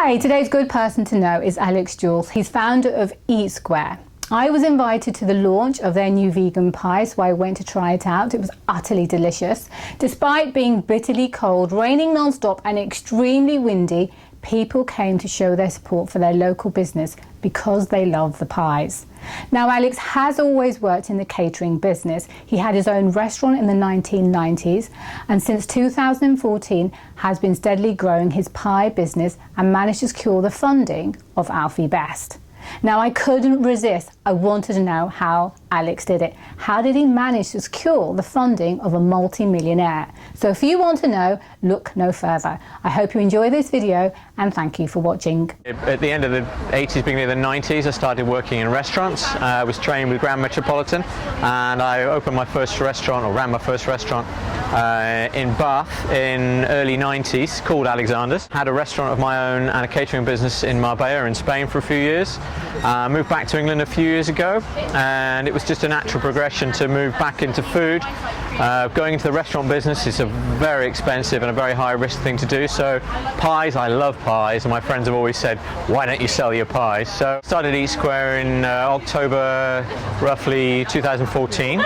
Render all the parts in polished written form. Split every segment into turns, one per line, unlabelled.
Hi, today's good person to know is Alex Joll. He's founder of Eat Square. I was invited to the launch of their new vegan pie, so I went to try it out. It was utterly delicious. Despite being bitterly cold, raining non-stop and extremely windy, people came to show their support for their local business because they love the pies. Now, Alex has always worked in the catering business. He had his own restaurant in the 1990s and since 2014 has been steadily growing his pie business and managed to secure the funding of Alfie Best. Now, I couldn't resist. I wanted to know how Alex did it. How did he manage to secure the funding of a multi-millionaire? So if you want to know, look no further. I hope you enjoy this video and thank you for watching.
At the end of the 80s, beginning of the 90s, I started working in restaurants. I was trained with Grand Metropolitan and I opened my first restaurant, or ran my first restaurant in Bath in early 90s called Alexander's. Had a restaurant of my own and a catering business in Marbella in Spain for a few years. Moved back to England a few years ago and it was just a natural progression to move back into food. Going into the restaurant business is a very expensive and a very high risk thing to do, so pies, I love pies, and my friends have always said, why don't you sell your pies? So I started Eat Square in October roughly 2014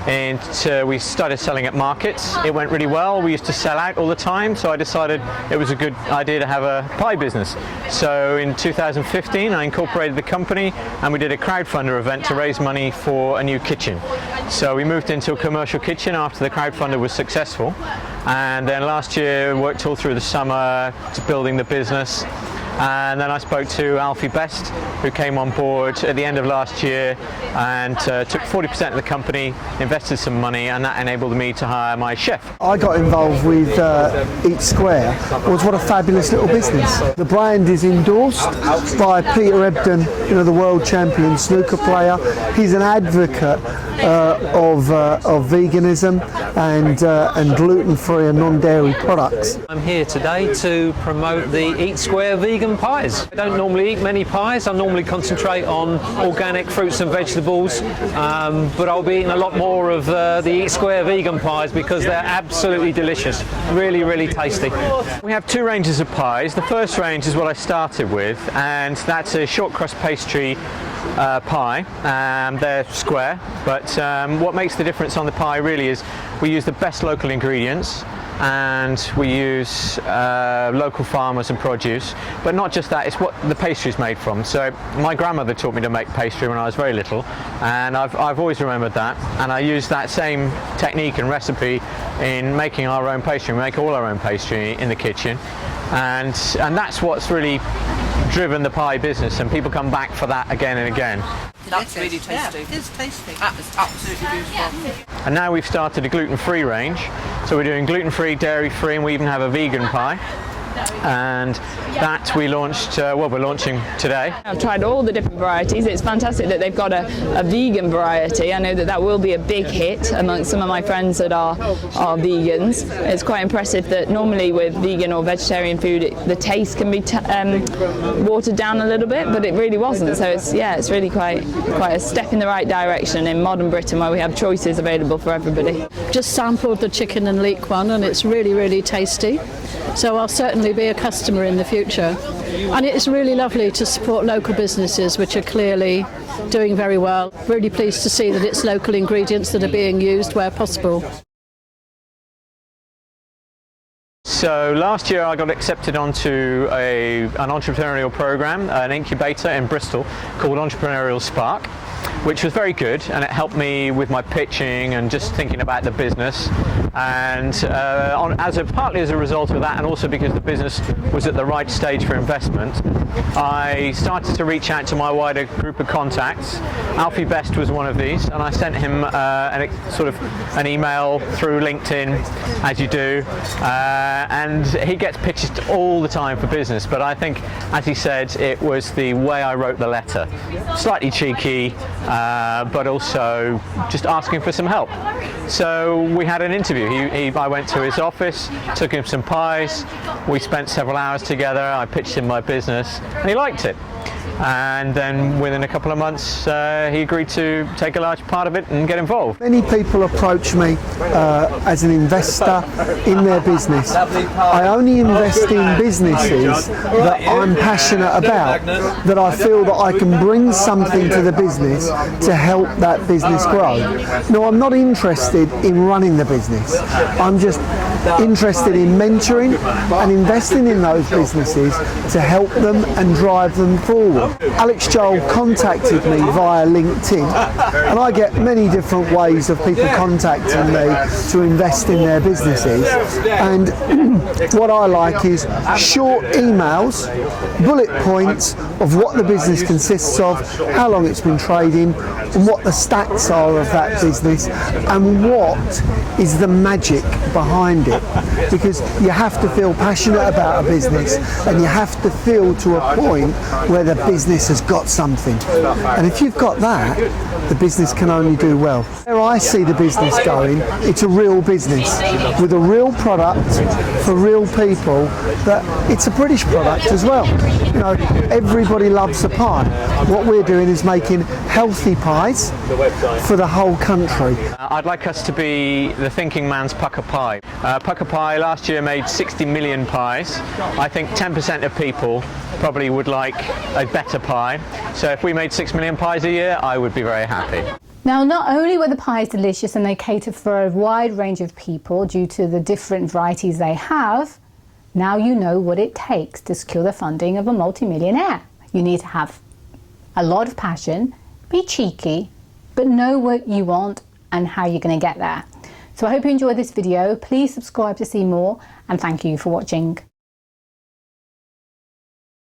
and we started selling at markets. It went really well. We used to sell out all the time, so I decided it was a good idea to have a pie business. So in 2015 I incorporated the company and we did a crowdfunder event to raise money for a new kitchen. So we moved into a commercial kitchen after the crowdfunder was successful, and then last year worked all through the summer to building the business. And then I spoke to Alfie Best, who came on board at the end of last year and took 40% of the company, invested some money, and that enabled me to hire my chef.
I got involved with Eat Square. What a fabulous little business. The brand is endorsed by Peter Ebdon, the world champion snooker player. He's an advocate of veganism and gluten-free and non-dairy products.
I'm here today to promote the Eat Square vegan pies. I don't normally eat many pies. I normally concentrate on organic fruits and vegetables, but I'll be eating a lot more of the Eat Square vegan pies because they're absolutely delicious. Really, really tasty.
We have two ranges of pies. The first range is what I started with, and that's a short crust pastry pie. They're square, but what makes the difference on the pie really is we use the best local ingredients and we use local farmers and produce, but not just that, it's what the pastry is made from. So my grandmother taught me to make pastry when I was very little, and I've always remembered that, and I use that same technique and recipe in making our own pastry. We make all our own pastry in the kitchen, and that's what's really driven the pie business, and people come back for that again and again.
That's really tasty. Yeah, it is tasty. That is absolutely beautiful.
And now we've started a gluten-free range, so we're doing gluten-free, dairy-free, and we even have a vegan pie. And that we launched, we're launching today.
I've tried all the different varieties. It's fantastic that they've got a vegan variety. I know that will be a big hit amongst some of my friends that are vegans. It's quite impressive that normally with vegan or vegetarian food the taste can be watered down a little bit, but it really wasn't. So it's really quite a step in the right direction in modern Britain where we have choices available for everybody.
Just sampled the chicken and leek one and it's really, really tasty. So I'll certainly be a customer in the future. And it's really lovely to support local businesses which are clearly doing very well. Really pleased to see that it's local ingredients that are being used where possible.
So last year I got accepted onto an entrepreneurial program, an incubator in Bristol called Entrepreneurial Spark, which was very good, and it helped me with my pitching and just thinking about the business. And partly as a result of that, and also because the business was at the right stage for investment, I started to reach out to my wider group of contacts. Alfie Best was one of these, and I sent him an email through LinkedIn, as you do, and he gets pitches all the time for business, but I think, as he said, it was the way I wrote the letter. Slightly cheeky, but also just asking for some help. So we had an interview. I went to his office, took him some pies, we spent several hours together, I pitched him my business, and he liked it. and then within a couple of months he agreed to take a large part of it and get involved.
Many people approach me as an investor in their business. I only invest in businesses that I'm passionate about, that I feel that I can bring something to the business to help that business grow. No, I'm not interested in running the business. I'm just interested in mentoring and investing in those businesses to help them and drive them forward. Alex Joll contacted me via LinkedIn, and I get many different ways of people contacting me to invest in their businesses, and what I like is short emails, bullet points of what the business consists of, how long it's been trading, and what the stats are of that business, and what is the magic behind it. Because you have to feel passionate about a business, and you have to feel to a point where the business has got something. And if you've got that, the business can only do well. Where I see the business going, it's a real business with a real product for real people, that it's a British product as well. You know, everybody loves a pie. What we're doing is making healthy pies for the whole country.
I'd like us to be the thinking man's Pucker Pie. Pucker Pie last year made 60 million pies. I think 10% of people probably would like a better pie. So if we made 6 million pies a year, I would be very happy.
Now, not only were the pies delicious and they cater for a wide range of people due to the different varieties they have, now you know what it takes to secure the funding of a multi-millionaire. You need to have a lot of passion, be cheeky, but know what you want and how you're going to get there. So I hope you enjoyed this video. Please subscribe to see more, and thank you for watching.